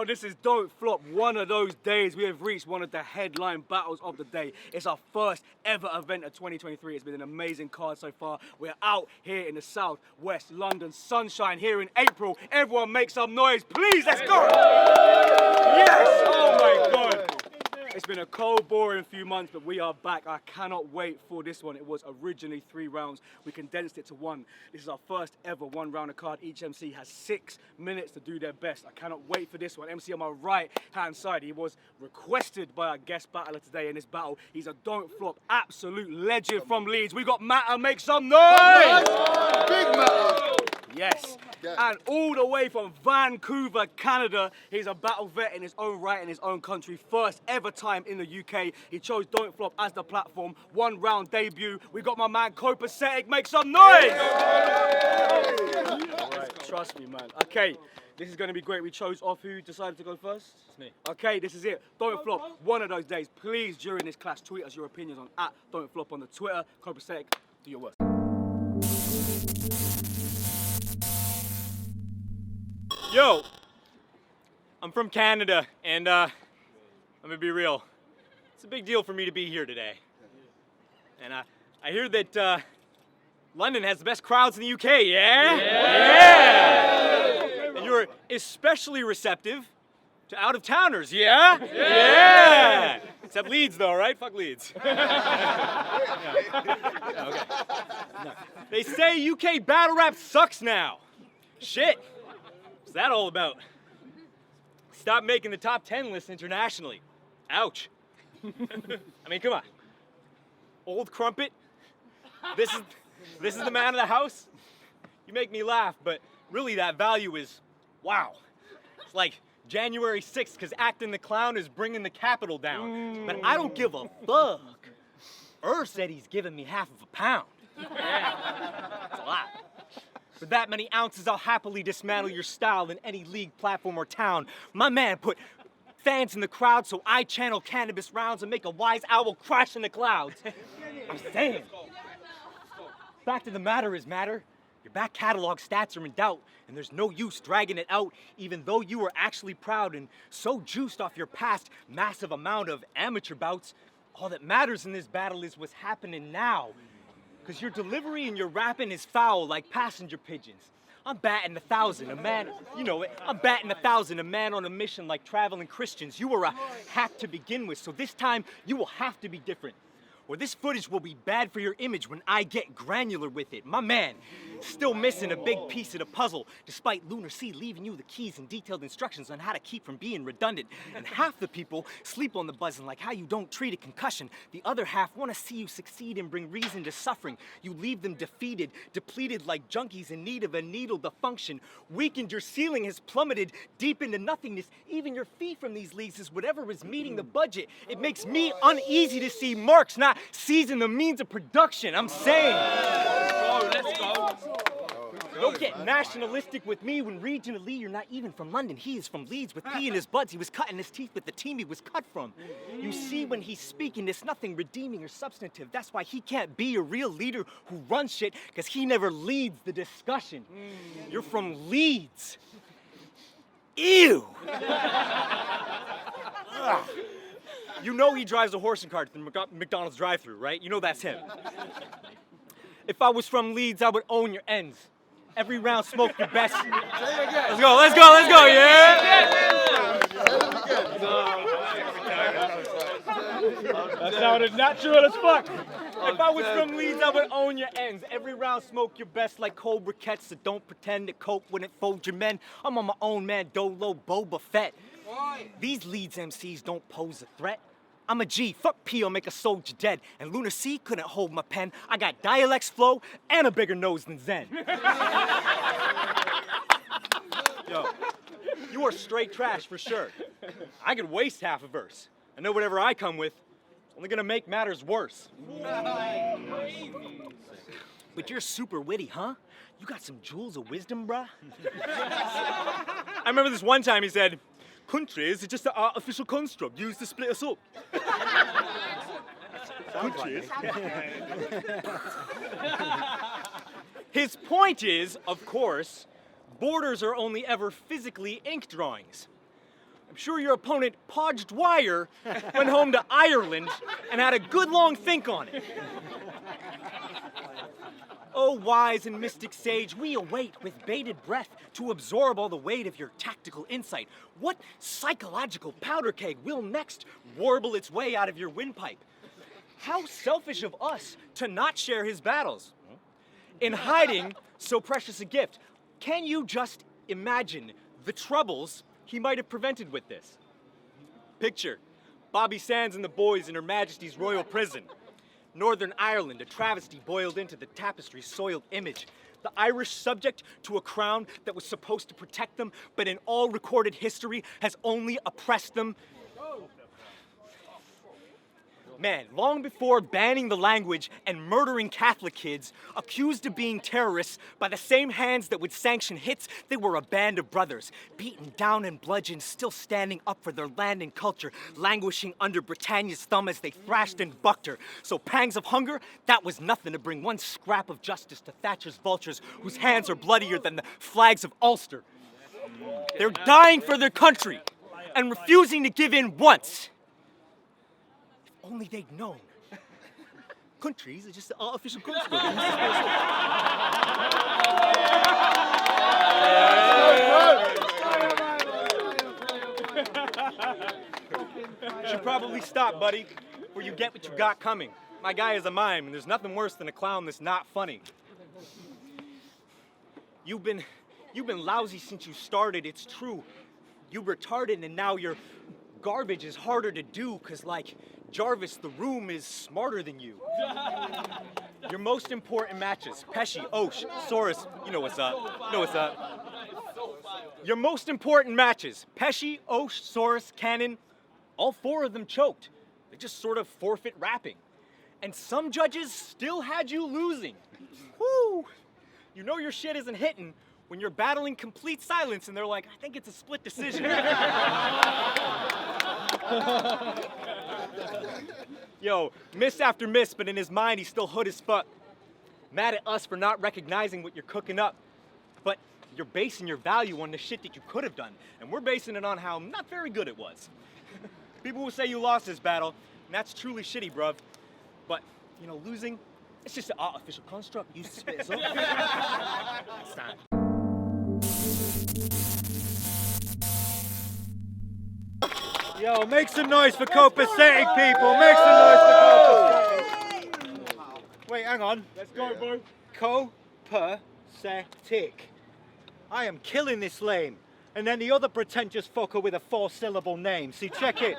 Yo, this is Don't Flop, one of those days. We have reached one of the headline battles of the day. It's our first ever event of 2023. It's been an amazing card so far. We're out here in the south west London, sunshine here in April. Everyone make some noise, please, let's go! Yes, oh my God. It's been a cold, boring few months, but we are back. I cannot wait for this one. It was originally 3 rounds. We condensed it to 1. This is our first ever 1 round of card. Each MC has 6 minutes to do their best. I cannot wait for this one. MC on my right-hand side, he was requested by our guest battler today in this battle. He's a Don't Flop absolute legend from Leeds. We got Matter, make some noise! Big Matter! Yes. And all the way from Vancouver, Canada, he's a battle vet in his own right, in his own country. First ever time in the UK. He chose Don't Flop as the platform. 1 round debut. We got my man COPASETIC. Make some noise! Right, trust me, man. Okay, this is going to be great. We chose off. Who decided to go first? It's me. Okay, this is it. Don't Flop, one of those days. Please, during this clash, tweet us your opinions on @Don'tFlop on the Twitter. COPASETIC, do your worst. Yo, I'm from Canada, and I'm gonna be real. It's a big deal for me to be here today. And I hear that London has the best crowds in the UK, yeah? Yeah! And you're especially receptive to out-of-towners, yeah? Yeah! Except Leeds, though, right? Fuck Leeds. Yeah, okay. No. They say UK battle rap sucks now. Shit. What's that all about? Stop making the top 10 list internationally. Ouch. I mean, come on. Old Crumpet, this is the man of the house? You make me laugh, but really that value is, wow. It's like January 6th, because acting the clown is bringing the capital down. But I don't give a fuck. Said he's giving me half of a pound. Yeah, that's a lot. For that many ounces, I'll happily dismantle your style in any league, platform, or town. My man put fans in the crowd, so I channel cannabis rounds and make a wise owl crash in the clouds. I'm saying. Fact of the matter is, Matter, your back catalog stats are in doubt, and there's no use dragging it out, even though you were actually proud and so juiced off your past massive amount of amateur bouts. All that matters in this battle is what's happening now. Because your delivery and your rapping is foul like passenger pigeons. I'm batting 1,000, a man, you know it. I'm batting 1,000, a man on a mission like traveling Christians. You were a hack to begin with, so this time you will have to be different. Or this footage will be bad for your image when I get granular with it. My man, still missing a big piece of the puzzle, despite Lunar C leaving you the keys and detailed instructions on how to keep from being redundant. And half the people sleep on the buzzing like how you don't treat a concussion. The other half want to see you succeed and bring reason to suffering. You leave them defeated, depleted like junkies in need of a needle to function. Weakened, your ceiling has plummeted deep into nothingness. Even your fee from these leagues is whatever is meeting the budget. It makes me uneasy to see marks, not season the means of production. I'm saying. Let's go. Don't get nationalistic with me when regionally you're not even from London. He is from Leeds with pee in his buds. He was cutting his teeth with the team he was cut from. You see, when he's speaking, there's nothing redeeming or substantive. That's why he can't be a real leader who runs shit, because he never leads the discussion. You're from Leeds. Ew. You know he drives a horse and cart through McDonald's drive-thru, right? You know that's him. If I was from Leeds, I would own your ends. Every round, smoke your best. Let's go, yeah? That sounded natural as fuck. If I was from Leeds, I would own your ends. Every round, smoke your best like cold briquettes, so don't pretend that coke wouldn't fold your men. I'm on my own, man, Dolo, Boba Fett. These Leeds MCs don't pose a threat. I'm a G, fuck P, I'll make a soldier dead. And Lunar C couldn't hold my pen. I got dialects flow and a bigger nose than Zen. Yo, you are straight trash for sure. I could waste half a verse. I know whatever I come with, it's only gonna make matters worse. But you're super witty, huh? You got some jewels of wisdom, bruh? I remember this one time he said, countries are just an artificial construct used to split us up. Countries. His point is, of course, borders are only ever physically ink drawings. I'm sure your opponent, Podge Dwyer, went home to Ireland and had a good long think on it. Oh, wise and mystic sage, we await with bated breath to absorb all the weight of your tactical insight. What psychological powder keg will next warble its way out of your windpipe? How selfish of us to not share his battles. In hiding so precious a gift, can you just imagine the troubles he might have prevented with this? Picture Bobby Sands and the boys in Her Majesty's Royal Prison. Northern Ireland, a travesty boiled into the tapestry's soiled image. The Irish subject to a crown that was supposed to protect them, but in all recorded history has only oppressed them. Man, long before banning the language and murdering Catholic kids, accused of being terrorists by the same hands that would sanction hits, they were a band of brothers, beaten down and bludgeoned, still standing up for their land and culture, languishing under Britannia's thumb as they thrashed and bucked her. So pangs of hunger, that was nothing to bring one scrap of justice to Thatcher's vultures, whose hands are bloodier than the flags of Ulster. They're dying for their country and refusing to give in once. Only they'd known. Countries are just the artificial construct. Should probably stop, buddy, or you get what you got coming. My guy is a mime, and there's nothing worse than a clown that's not funny. You've been lousy since you started, it's true. You retarded, and now your garbage is harder to do, 'cause like Jarvis, the room is smarter than you. Your most important matches, Pesci, Osh, Soros, you know what's up. Your most important matches, Pesci, Osh, Soros, Cannon, all four of them choked. They just sort of forfeit rapping. And some judges still had you losing. Whoo! You know your shit isn't hitting when you're battling complete silence and they're like, I think it's a split decision. Yo, miss after miss, but in his mind he's still hood as fuck. Mad at us for not recognizing what you're cooking up. But you're basing your value on the shit that you could have done, and we're basing it on how not very good it was. People will say you lost this battle, and that's truly shitty, bruv. But, you know, losing, it's just an artificial construct. You spit, so. It's time. Yo, make some noise for COPASETIC, people. Make some noise for COPASETIC. Wait, hang on. Let's go, bro. COPASETIC. I am killing this lame. And then the other pretentious fucker with a 4-syllable name. See, check it.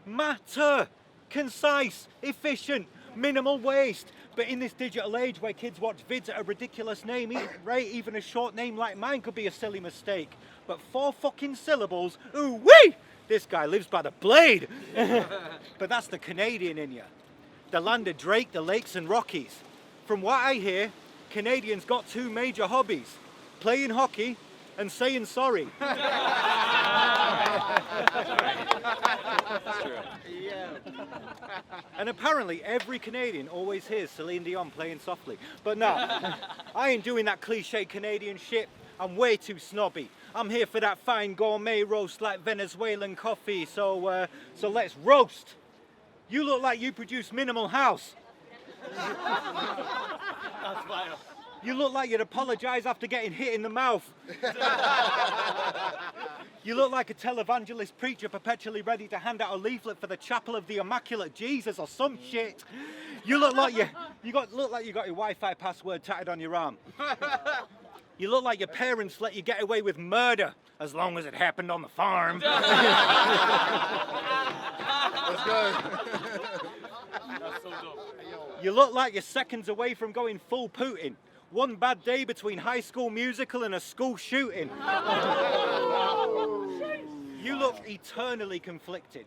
Matter. Concise. Efficient. Minimal waste. But in this digital age where kids watch vids at a ridiculous name, right, even a short name like mine could be a silly mistake. But 4 fucking syllables, ooh-wee! This guy lives by the blade. But that's the Canadian in you. The land of Drake, the Lakes and Rockies. From what I hear, Canadians got 2 major hobbies. Playing hockey and saying sorry. And apparently every Canadian always hears Celine Dion playing softly. But no, I ain't doing that cliche Canadian shit. I'm way too snobby. I'm here for that fine gourmet roast like Venezuelan coffee, so let's roast. You look like you produce Minimal House. That's fire. You look like you'd apologize after getting hit in the mouth. You look like a televangelist preacher perpetually ready to hand out a leaflet for the Chapel of the Immaculate Jesus or some shit. You look like you got your Wi-Fi password tatted on your arm. You look like your parents let you get away with murder as long as it happened on the farm. Let's go. That's so dope. You look like you're seconds away from going full Putin. One bad day between High School Musical and a school shooting. You look eternally conflicted.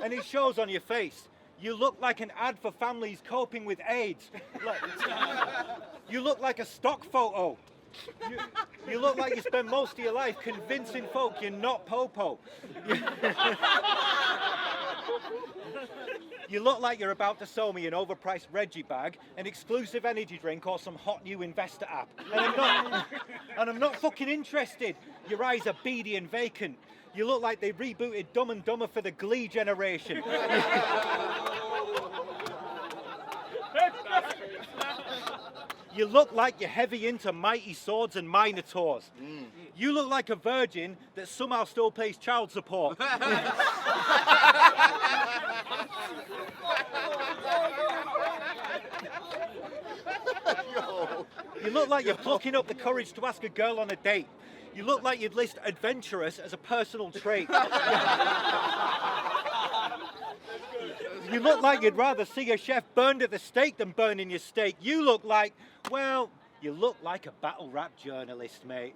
And it shows on your face. You look like an ad for families coping with AIDS. Look, you look like a stock photo. You look like you spend most of your life convincing folk you're not Popo. You look like you're about to sell me an overpriced Reggie bag, an exclusive energy drink, or some hot new investor app. And I'm not fucking interested. Your eyes are beady and vacant. You look like they rebooted Dumb and Dumber for the Glee generation. You look like you're heavy into mighty swords and minotaurs. You look like a virgin that somehow still pays child support. You look like you're plucking up the courage to ask a girl on a date. You look like you'd list adventurous as a personal trait. You look like you'd rather see a chef burned at the stake than burning your steak. You look like, well, you look like a battle rap journalist, mate.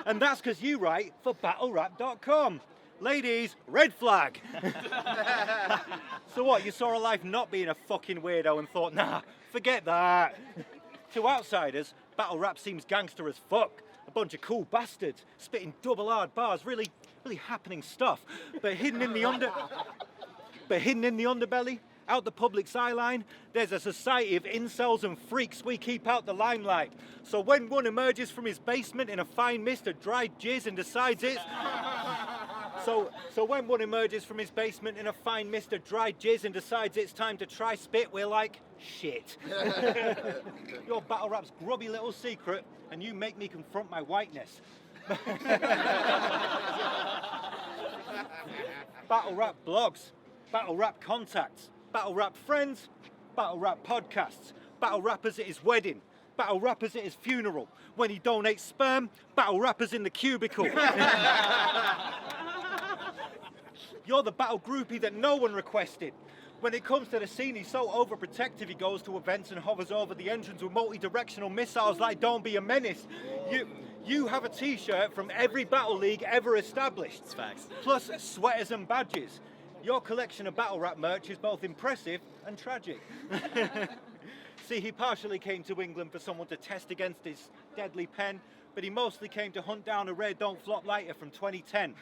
And that's because you write for battlerap.com. Ladies, red flag. So what, you saw a life not being a fucking weirdo and thought, nah, forget that. To outsiders, battle rap seems gangster as fuck. A bunch of cool bastards, spitting double hard bars, really happening stuff. But hidden in the underbelly, out the public's eye line, there's a society of incels and freaks we keep out the limelight. So when one emerges from his basement in a fine mist of dried jizz and decides it's... So when one emerges from his basement in a fine mist of dried jizz and decides it's time to try spit, we're like, shit. Your battle rap's grubby little secret, and you make me confront my whiteness. Battle rap blogs, battle rap contacts, battle rap friends, battle rap podcasts, battle rappers at his wedding, battle rappers at his funeral. When he donates sperm, battle rappers in the cubicle. You're the battle groupie that no one requested. When it comes to the scene, he's so overprotective he goes to events and hovers over the entrance with multi-directional missiles like "Don't be a menace." You have a t-shirt from every battle league ever established. It's facts. Plus sweaters and badges. Your collection of battle rap merch is both impressive and tragic. See, he partially came to England for someone to test against his deadly pen, but he mostly came to hunt down a rare Don't Flop lighter from 2010.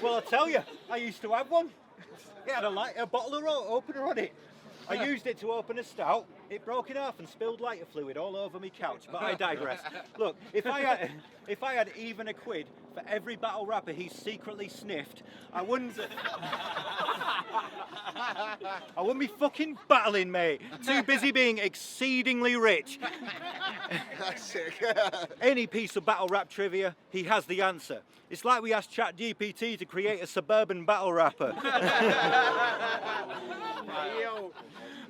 Well, I'll tell you, I used to have one. It had a bottle of opener on it. I used it to open a stout. It broke in half and spilled lighter fluid all over my couch, but I digress. Look, if I had even a quid for every battle rapper he secretly sniffed, I wouldn't be fucking battling, mate. Too busy being exceedingly rich. That's sick. Any piece of battle rap trivia, he has the answer. It's like we asked ChatGPT to create a suburban battle rapper.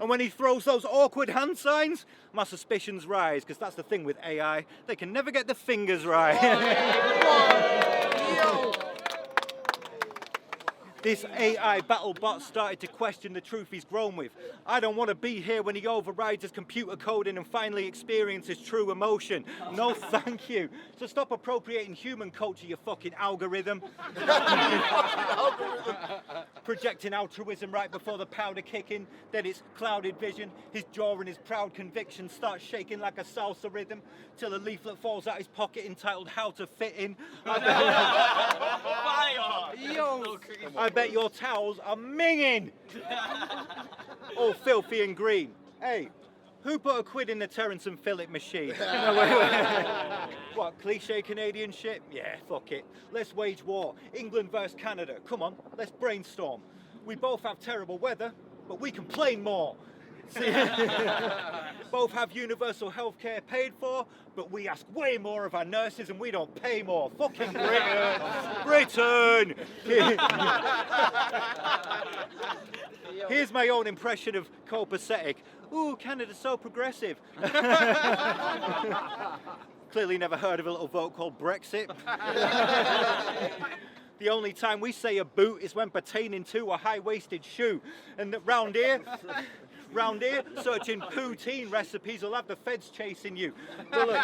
And when he throws those awkward hand signs, my suspicions rise, because that's the thing with AI. They can never get the fingers right. This AI battle bot started to question the truth he's grown with. I don't want to be here when he overrides his computer coding and finally experiences true emotion. No thank you. So stop appropriating human culture, you fucking algorithm. Projecting altruism right before the powder kicking, then it's clouded vision. His jaw and his proud conviction start shaking like a salsa rhythm till a leaflet falls out his pocket entitled "How to Fit In." I bet your towels are minging. All filthy and green. Hey, who put a quid in the Terrence and Phillip machine? No, wait. What, cliche Canadian shit? Yeah, fuck it. Let's wage war. England versus Canada. Come on, let's brainstorm. We both have terrible weather, but we complain more. Both have universal health care paid for, but we ask way more of our nurses and we don't pay more. Fucking Britain! Britain! Here's my own impression of COPASETIC. Ooh, Canada's so progressive. Clearly never heard of a little vote called Brexit. The only time we say a boot is when pertaining to a high-waisted shoe. And round here, searching poutine recipes will have the feds chasing you. But look,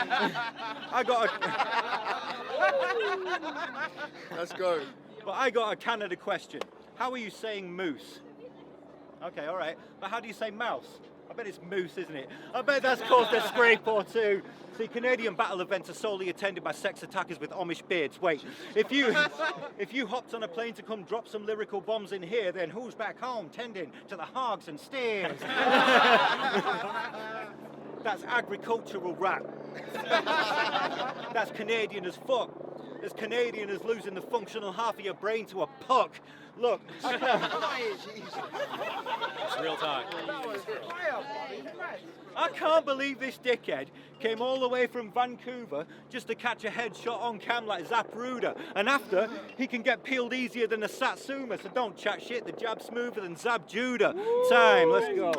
Let's go. But I got a Canada question. How are you saying moose? Okay, all right. But how do you say mouse? I bet it's moose, isn't it? I bet that's caused a scrape or two. See, Canadian battle events are solely attended by sex attackers with Amish beards. Wait, if you hopped on a plane to come drop some lyrical bombs in here, then who's back home tending to the hogs and steers? That's agricultural rap. That's Canadian as fuck. As Canadian as losing the functional half of your brain to a puck. Look. It's real talk. I can't believe this dickhead came all the way from Vancouver just to catch a headshot on cam like Zapruder. And after, he can get peeled easier than a Satsuma, so don't chat shit, the jab's smoother than Zab Judah. Time, let's go.